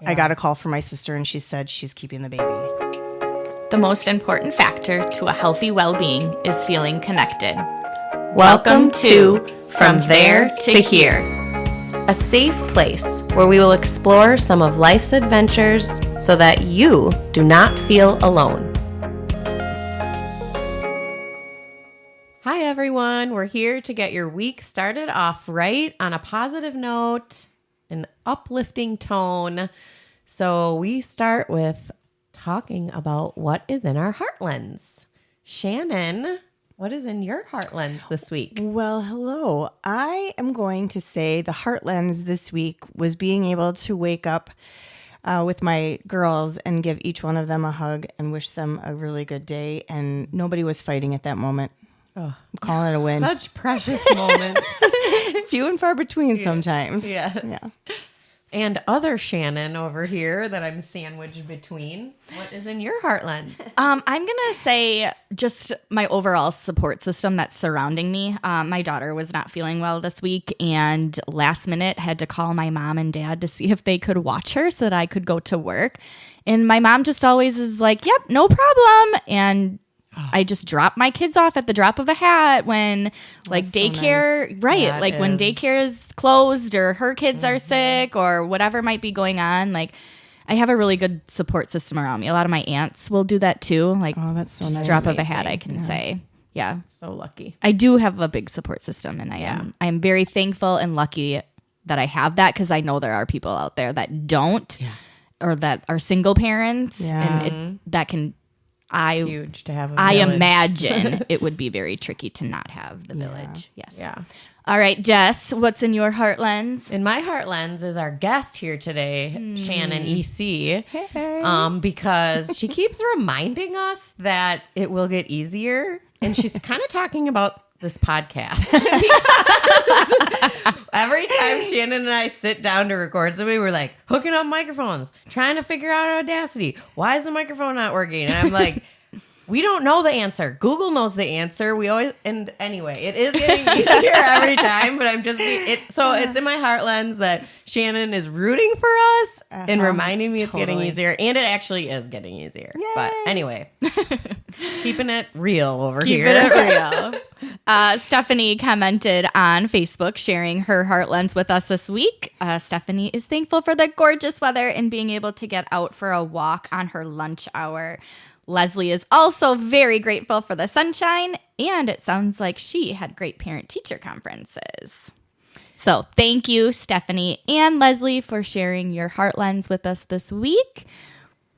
I got a call from my sister, and she said she's keeping the baby. The most important factor to a healthy well-being is feeling connected. Welcome to From There to Here, a safe place where we will explore some of life's adventures so that you do not feel alone. Hi, everyone. We're here to get your week started off right on a positive note, an uplifting tone. So we start with talking about what is in our heartlands. Shannon, what is in your heartlands this week? Well, hello. I am going to say the heartlands this week was being able to wake up with my girls and give each one of them a hug and wish them a really good day. And nobody was fighting at that moment. Oh, I'm calling it a win. Such precious moments. Few and far between sometimes. Yes. Yeah. And other Shannon over here that I'm sandwiched between. What is in your heartlands? I'm going to say just my overall support system that's surrounding me. My daughter was not feeling well this week and last minute had to call my mom and dad to see if they could watch her so that I could go to work. And my mom just always is like, yep, no problem. And I just drop my kids off at the drop of a hat when like daycare, so nice. Right. That like when daycare is closed or her kids are sick or whatever might be going on. Like I have a really good support system around me. A lot of my aunts will do that too. Like, oh, that's so nice. Drop of a hat, I can say. Yeah. So lucky. I do have a big support system and I am very thankful and lucky that I have that because I know there are people out there that don't or that are single parents and that can it's huge to have a I village. Imagine it would be very tricky to not have the village. Yes. Yeah. All right, Jess, what's in your heartlands? In my heartlands is our guest here today, Shannon EC. Hey. Because she keeps reminding us that it will get easier. And she's kind of talking about this podcast. Every time Shannon and I sit down to record somebody, we're like hooking up microphones, trying to figure out Audacity. Why is the microphone not working? And I'm like, we don't know the answer. Google knows the answer. And anyway, it is getting easier every time, but so it's in my heartlands that Shannon is rooting for us and reminding me it's getting easier. And it actually is getting easier. Yay. But anyway, keeping it real over here. Keeping it real. Stephanie commented on Facebook sharing her heartlands with us this week. Stephanie is thankful for the gorgeous weather and being able to get out for a walk on her lunch hour. Leslie is also very grateful for the sunshine, and it sounds like she had great parent-teacher conferences. So thank you, Stephanie and Leslie, for sharing your heartlands with us this week.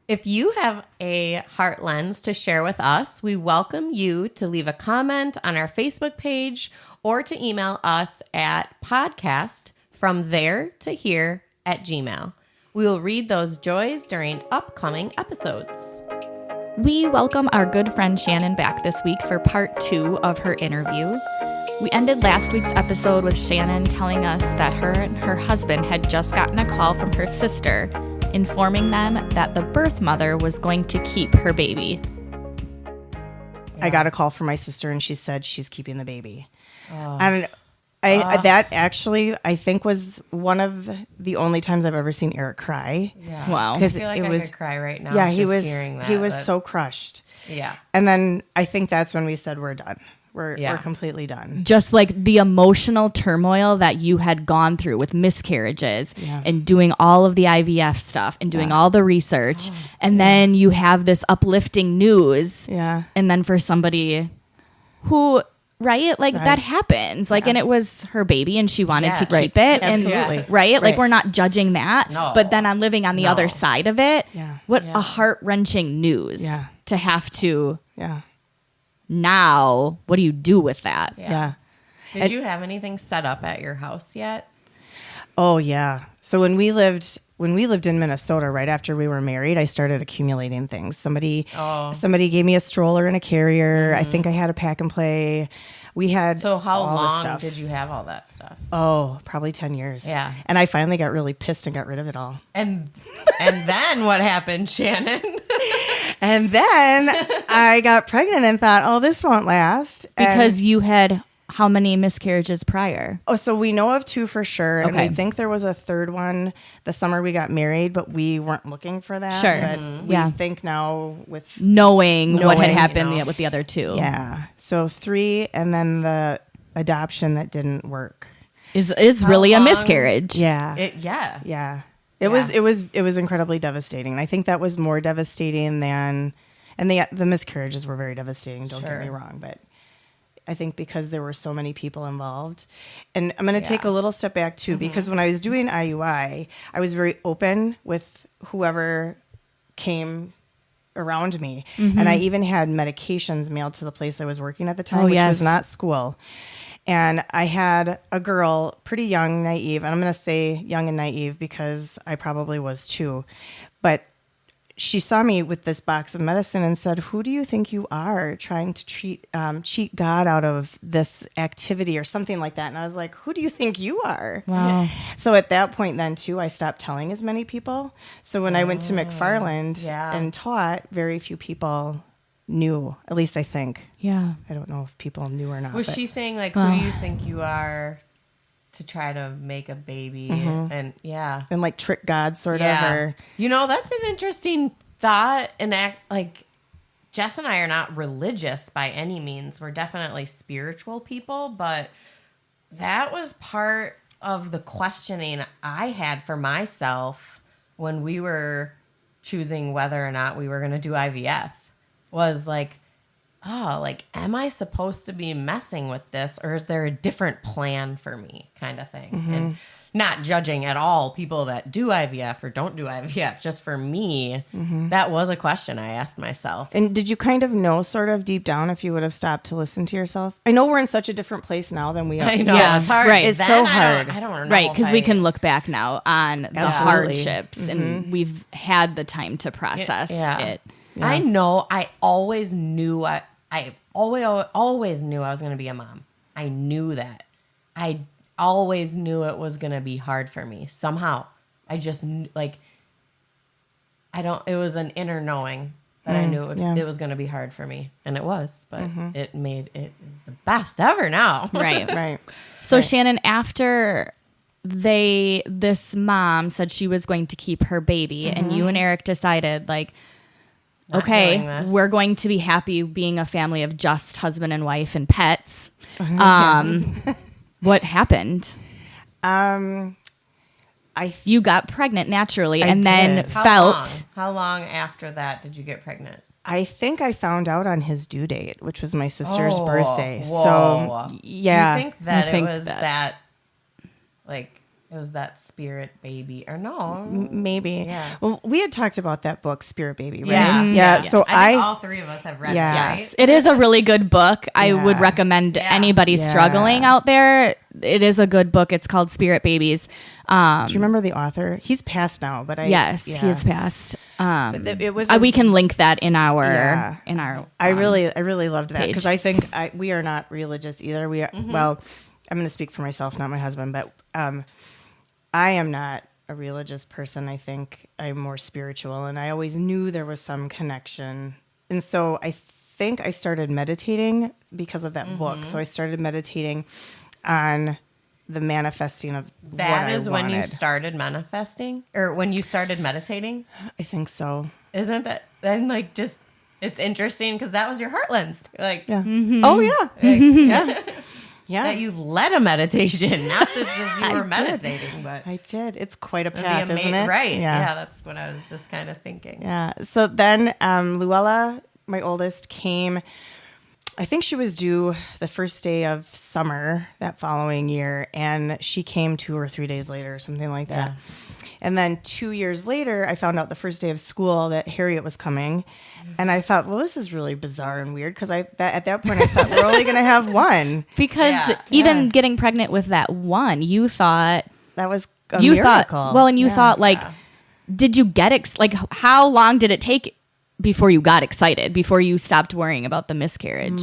If you have a heartlands to share with us, we welcome you to leave a comment on our Facebook page or to email us at podcastfromtheretohere@gmail.com. We will read those joys during upcoming episodes. We welcome our good friend Shannon back this week for part 2 of her interview. We ended last week's episode with Shannon telling us that her and her husband had just gotten a call from her sister informing them that the birth mother was going to keep her baby. I got a call from my sister, and she said she's keeping the baby. And that actually, I think, was one of the only times I've ever seen Eric cry. Yeah. Wow. I feel like I could cry right now. Yeah, hearing that. He was so crushed. Yeah. And then I think that's when we said we're done. We're completely done. Just like the emotional turmoil that you had gone through with miscarriages and doing all of the IVF stuff and doing all the research. And then you have this uplifting news. Yeah. And then for somebody who... Right? Like that happens. Like, and it was her baby and she wanted to keep it. Absolutely. And right? Like we're not judging that. No. But then I'm living on the other side of it. Yeah. What a heart-wrenching news to have to now, what do you do with that? Yeah. Did you have anything set up at your house yet? Oh yeah. So when we lived in Minnesota, right after we were married, I started accumulating things. Somebody gave me a stroller and a carrier. Mm-hmm. I think I had a pack and play. We had So how all long did you have all that stuff? Oh, probably 10 years. Yeah. And I finally got really pissed and got rid of it all. And then what happened, Shannon? And then I got pregnant and thought, oh, this won't last. Because you had how many miscarriages prior? Oh, so we know of 2 for sure. And Okay. we think there was a 3rd one the summer we got married, but we weren't looking for that. Sure. But Yeah. we think now with, Knowing what had Knowing, happened with the other 2 yeah. So 3, and then the adoption that didn't work. is really a long- miscarriage. Yeah. Yeah. It was incredibly devastating. And I think that was more devastating than, and the miscarriages were very devastating. Don't get me wrong, but I think because there were so many people involved. And I'm going to take a little step back too, because when I was doing IUI, I was very open with whoever came around me. And I even had medications mailed to the place I was working at the time, which was not school. And I had a girl, pretty young, naive, and I'm going to say young and naive because I probably was too. But she saw me with this box of medicine and said, "Who do you think you are, trying to cheat God out of this activity," or something like that. And I was like, "Who do you think you are?" Wow. So at that point then too, I stopped telling as many people. So when I went to McFarland and taught, very few people knew, at least I think. Yeah. I don't know if people knew or not. Was but- she saying like, who do you think you are to try to make a baby? And and like trick God sort of, or You know, that's an interesting thought. And like Jess and I are not religious by any means. We're definitely spiritual people, but that was part of the questioning I had for myself when we were choosing whether or not we were going to do IVF, was like, oh, like, am I supposed to be messing with this, or is there a different plan for me, kind of thing? And not judging at all people that do IVF or don't do IVF. Just for me, that was a question I asked myself. And did you kind of know sort of deep down if you would have stopped to listen to yourself? I know we're in such a different place now than we are. I know, Yeah, it's hard. right. It's Then so I hard. don't know. Right, because we if can look back now on the Absolutely. hardships, and we've had the time to process it. I know. I always knew. I always knew I was going to be a mom. I knew that. I always knew it was going to be hard for me somehow. I just like. It was an inner knowing that I knew it was going to be hard for me, and it was. But it made it the best ever now. Right. Right. So Shannon, after this mom said she was going to keep her baby, and you and Eric decided like, Not doing okay, this. we're going to be happy being a family of just husband and wife and pets. What happened? You got pregnant naturally, and then did. How long after that did you get pregnant? I think I found out on his due date, which was my sister's Oh, birthday. whoa. So yeah, Do you think that I think it was that- it was that spirit baby, or no? maybe. Yeah. Well, we had talked about that book, Spirit Baby, right? Yeah. Yeah. Mhm. So I think all three of us have read Yeah. it, Yes, right? it is a really good book. I would Yeah. recommend Yeah. anybody Yeah. struggling out there. It is a good book. It's called Spirit Babies. Do you remember the author? He's passed now, but Yes, he has passed. It was. We can link that in our Yeah. I really loved that page. because I think we are not religious either. We are, well, I'm going to speak for myself, not my husband, but I am not a religious person. I think I'm more spiritual, and I always knew there was some connection. And so I think I started meditating because of that book. So I started meditating on the manifesting of That what is I when you wanted. started manifesting, or when you started meditating. I think so. Isn't that then like just? It's interesting because that was your heart lens, like Yeah. Oh yeah. like, Yeah. Yeah. that you led a meditation, not that just you I were did. meditating, but I did. It's quite a the path, isn't it? right? Yeah. Yeah, that's what I was just kind of thinking. Yeah. So then Luella, my oldest, came. I think she was due the first day of summer that following year, and she came 2 or 3 days later, or something like that. And then 2 years later, I found out the first day of school that Harriet was coming, and I thought, well, this is really bizarre and weird because at that point I thought we're only going to have one. because Yeah. even getting pregnant with that one, you thought That was a you miracle. thought well, and you Yeah. thought like, did you get like how long did it take before you got excited, before you stopped worrying about the miscarriage?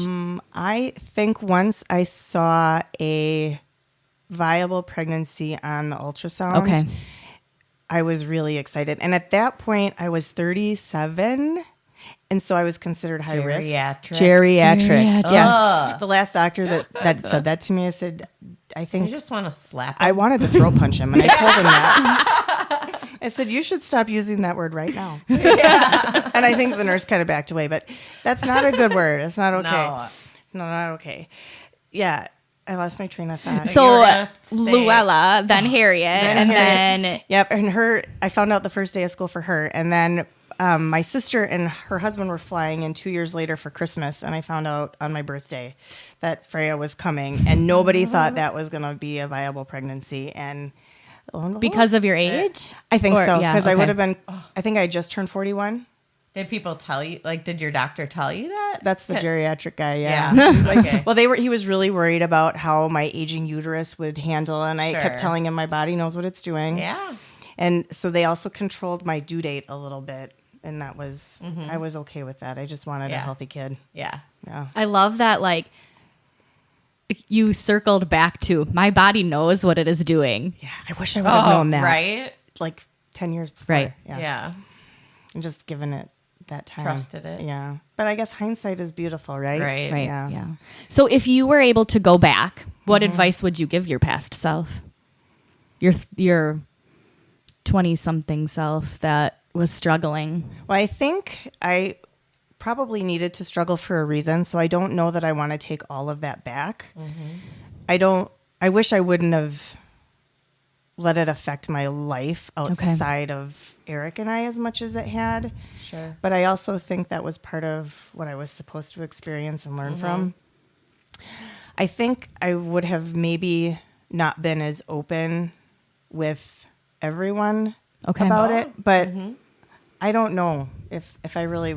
I think once I saw a viable pregnancy on the ultrasound, Okay. I was really excited. And at that point, I was 37, And so I was considered high risk. Geriatric. Yeah. Ugh. The last doctor that said that to me, I said, I I think just want to slap him. I wanted to throat punch him. And I told him that. I said, you should stop using that word right now. And I think the nurse kind of backed away, but that's not a good word. It's not okay. No, not okay. Yeah. I lost my train of thought. So gonna say- Luella, then Harriet, and then Yep. And I found out the first day of school for her. And then my sister and her husband were flying in 2 years later for Christmas. And I found out on my birthday that Freya was coming. And nobody thought that was going to be a viable pregnancy. And lo and behold, because of your age? I think Or- so. yeah, Because I okay. would have been, I think I just turned 41. Did people tell you? Like, did your doctor tell you that? That's the geriatric guy. Yeah. Yeah. He's like, okay. Well, he was really worried about how my aging uterus would handle. And I kept Sure. telling him my body knows what it's doing. Yeah. And so they also controlled my due date a little bit. And that was, I was okay with that. I just wanted a Yeah. healthy kid. Yeah. Yeah. I love that, like, you circled back to my body knows what it is doing. Yeah. I wish I would have known that. Right? Like 10 years before. Right. Yeah. And just given it that time. Trusted it. Yeah. But I guess hindsight is beautiful, right? Right. Right. Yeah. Yeah. So if you were able to go back, what advice would you give your past self? Your 20-something self that was struggling. Well, I think I probably needed to struggle for a reason. So I don't know that I want to take all of that back. I wish I wouldn't have let it affect my life outside of Eric and I as much as it had. Sure. But I also think that was part of what I was supposed to experience and learn from. I think I would have maybe not been as open with everyone Okay. about it, but I don't know if I really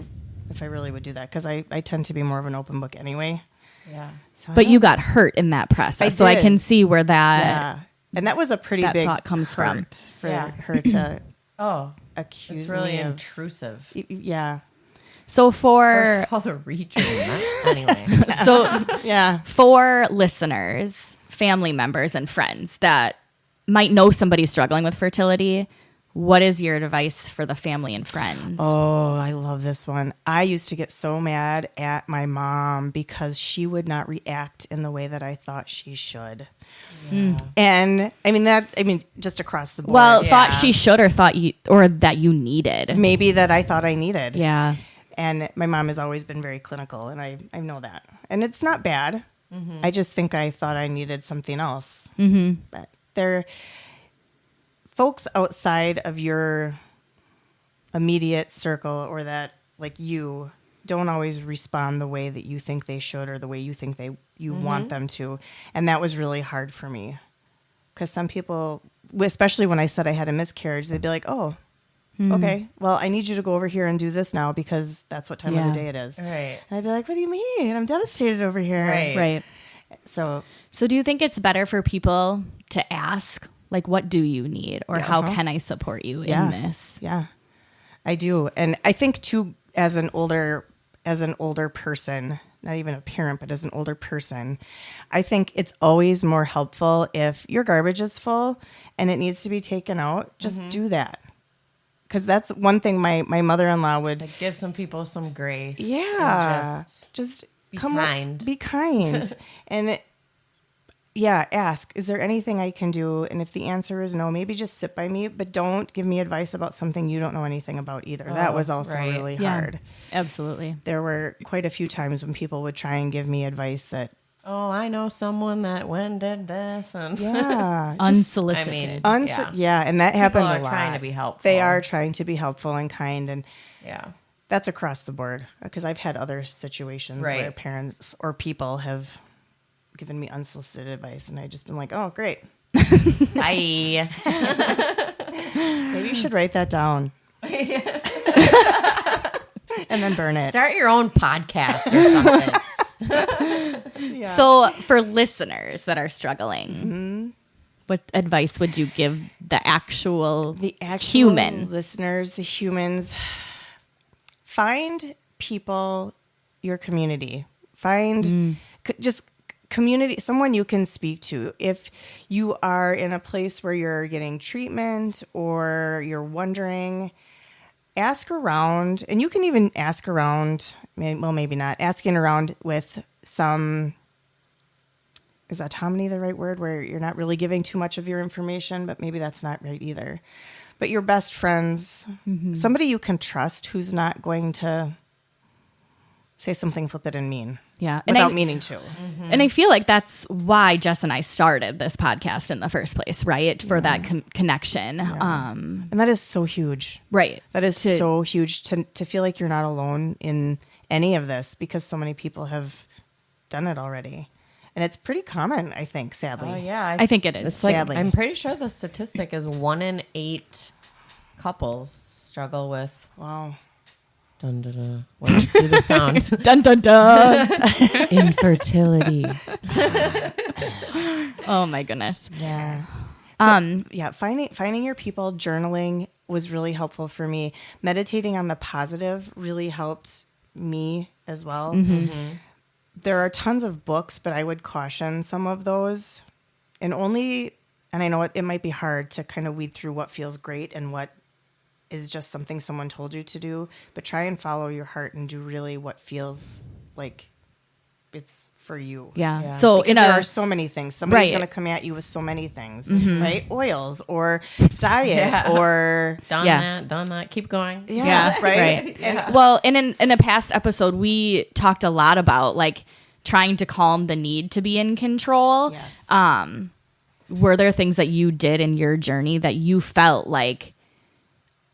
would do that because I tend to be more of an open book anyway. Yeah. So I But don't- you got hurt in that process. So I did. can see where that yeah, and that was a pretty that big thought comes from. hurt for Yeah. her to Oh, accuse it's really me of. intrusive. Yeah, So First for of all, the retreatment. Anyway. so yeah. for listeners, family members and friends that might know somebody struggling with fertility, what is your advice for the family and friends? Oh, I love this one. I used to get so mad at my mom because she would not react in the way that I thought she should. And I mean, just across the board. Well, Yeah. thought she should or thought you or that you needed. maybe that I thought I needed. Yeah. And my mom has always been very clinical, and I know that. And it's not bad. I just think I thought I needed something else. But there, folks outside of your immediate circle or that, like you, don't always respond the way that you think they should or the way you think you want them to. And that was really hard for me. Because some people, especially when I said I had a miscarriage, they'd be like, oh, okay, well, I need you to go over here and do this now because that's what time of Yeah. the day it is. Right. And I'd be like, what do you mean? I'm devastated over here. Right. Right. So, So do you think it's better for people to ask, like, what do you need? Or how can I support you Yeah. in this? yeah, I do. And I think too, as an older person, not even a parent, but as an older person, I think it's always more helpful if your garbage is full and it needs to be taken out, just do that. Because that's one thing my mother-in-law would, Like, give some people some grace. and yeah, just be come kind. be kind. And ask, is there anything I can do? And if the answer is no, maybe just sit by me, but don't give me advice about something you don't know anything about either. That was also right. really Yeah. hard. Absolutely. There were quite a few times when people would try and give me advice that, Oh, I know someone that went and did this. And yeah, Unsolicited. I mean, yeah, and that happens are a lot. trying to be helpful. They are trying to be helpful and kind, and yeah. that's across the board because I've had other situations where Right. parents or people have given me unsolicited advice, and I've just been like, oh, great. Bye. Maybe you should write that down. And then burn it. Start your own podcast or something. Yeah. So for listeners that are struggling, what advice would you give the actual the actual human? listeners, the humans, find people, your community. Find just community, someone you can speak to. If you are in a place where you're getting treatment or you're wondering, ask around, and you can even ask around, well, maybe not, asking around with some, is autonomy the right word, where you're not really giving too much of your information, but maybe that's not right either. But your best friends, somebody you can trust who's not going to say something flippant and mean. Yeah. Without meaning to. And I feel like that's why Jess and I started this podcast in the first place, right? For that connection. Yeah. And that is so huge. Right. That is so huge to feel like you're not alone in any of this, because so many people have done it already. And it's pretty common, I think, sadly. Oh, yeah. I think it is. It's like, Sadly. I'm pretty sure the statistic is 1 in 8 couples struggle with. Wow. Dun, dun, dun. What? Do the sound. Dun, dun, dun. Infertility. Oh, my goodness. Yeah. So, finding your people, journaling was really helpful for me. Meditating on the positive really helped me as well. There are tons of books, but I would caution some of those. And I know it might be hard to kind of weed through what feels great and what is just something someone told you to do, but try and follow your heart and do really what feels like it's for you. Yeah. So because there are so many things. Somebody's going to come at you with so many things, right? Oils or diet or done that. Keep going. Yeah. Right. And, well, and in a past episode, we talked a lot about like trying to calm the need to be in control. Yes. Were there things that you did in your journey that you felt like,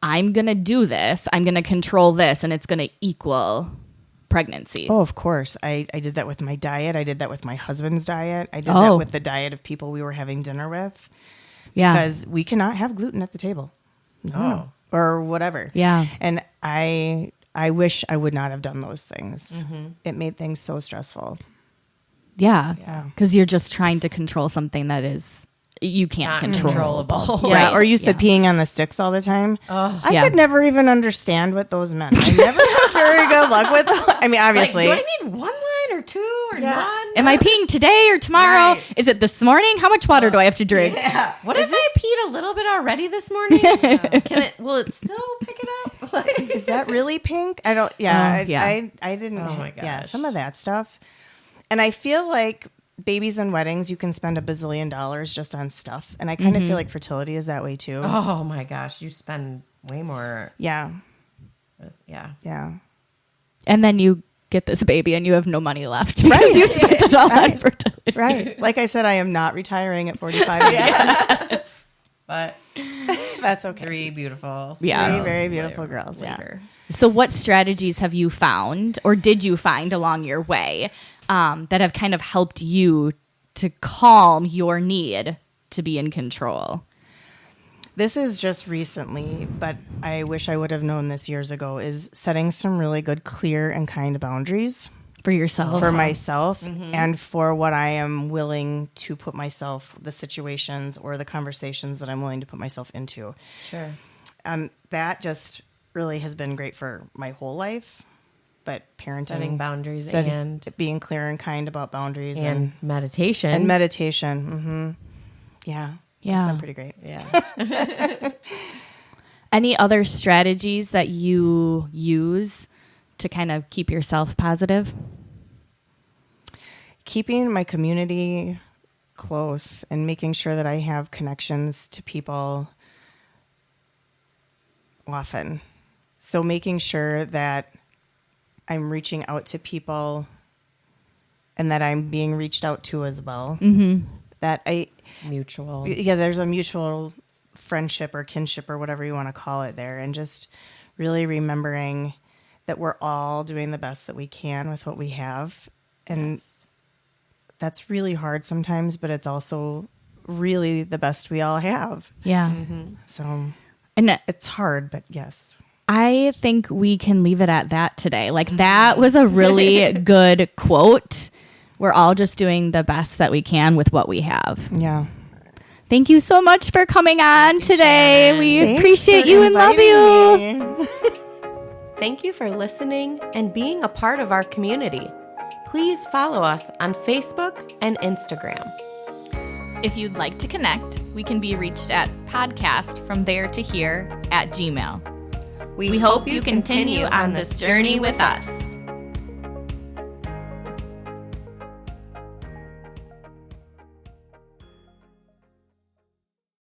I'm going to do this, I'm going to control this, and it's going to equal pregnancy? Oh, of course. I did that with my diet. I did that with my husband's diet. I did that with the diet of people we were having dinner with. Yeah. Because we cannot have gluten at the table. No. Or whatever. Yeah. And I wish I would not have done those things. It made things so stressful. Yeah. Because you're just trying to control something that is you can't Not control. controllable. Yeah, Right. or you said peeing on the sticks all the time. I Yeah. could never even understand what those meant. I never had very good luck with them. I mean, obviously. Like, do I need 1 line or 2 or none? Am I peeing today or tomorrow? Right. Is it this morning? How much water do I have to drink? Yeah. What if I peed a little bit already this morning? Will it still pick it up? Like, Is that really pink? I don't. Yeah, yeah. I didn't. Oh my Yeah, gosh. some of that stuff. And I feel like babies and weddings, you can spend $1 bazillion just on stuff, and I kind of feel like fertility is that way too. oh my gosh, you spend way more. Yeah, Yeah. And then you get this baby and you have no money left because you spent it all on fertility. right. Like I said, I am not retiring at 45. Yes. But That's okay. 3 beautiful. Yeah. Three girls very beautiful girls. later. So what strategies have you found or did you find along your way that have kind of helped you to calm your need to be in control? This is just recently, but I wish I would have known this years ago, is setting some really good, clear, and kind boundaries For yourself? for myself and for what I am willing to put myself, the situations or the conversations that I'm willing to put myself into. Sure. That just really has been great for my whole life. But parenting, Setting boundaries setting- and being clear and kind about boundaries meditation. and meditation. Yeah. Yeah. It's been pretty great. Yeah. Any other strategies that you use to kind of keep yourself positive? Keeping my community close and making sure that I have connections to people often. So making sure that I'm reaching out to people and that I'm being reached out to as well. That Mutual. there's a mutual friendship or kinship or whatever you want to call it there. And just really remembering that we're all doing the best that we can with what we have. And that's really hard sometimes, but it's also really the best we all have. Yeah. So And it's hard, but yes. I think we can leave it at that today. Like that was a really good quote. We're all just doing the best that we can with what we have. Yeah. Thank you so much for coming on today. Shannon. We Thanks appreciate for you and love you. inviting me. Thank you for listening and being a part of our community. Please follow us on Facebook and Instagram. If you'd like to connect, we can be reached at podcastfromtheretohere@gmail.com. We hope you continue on this journey with us.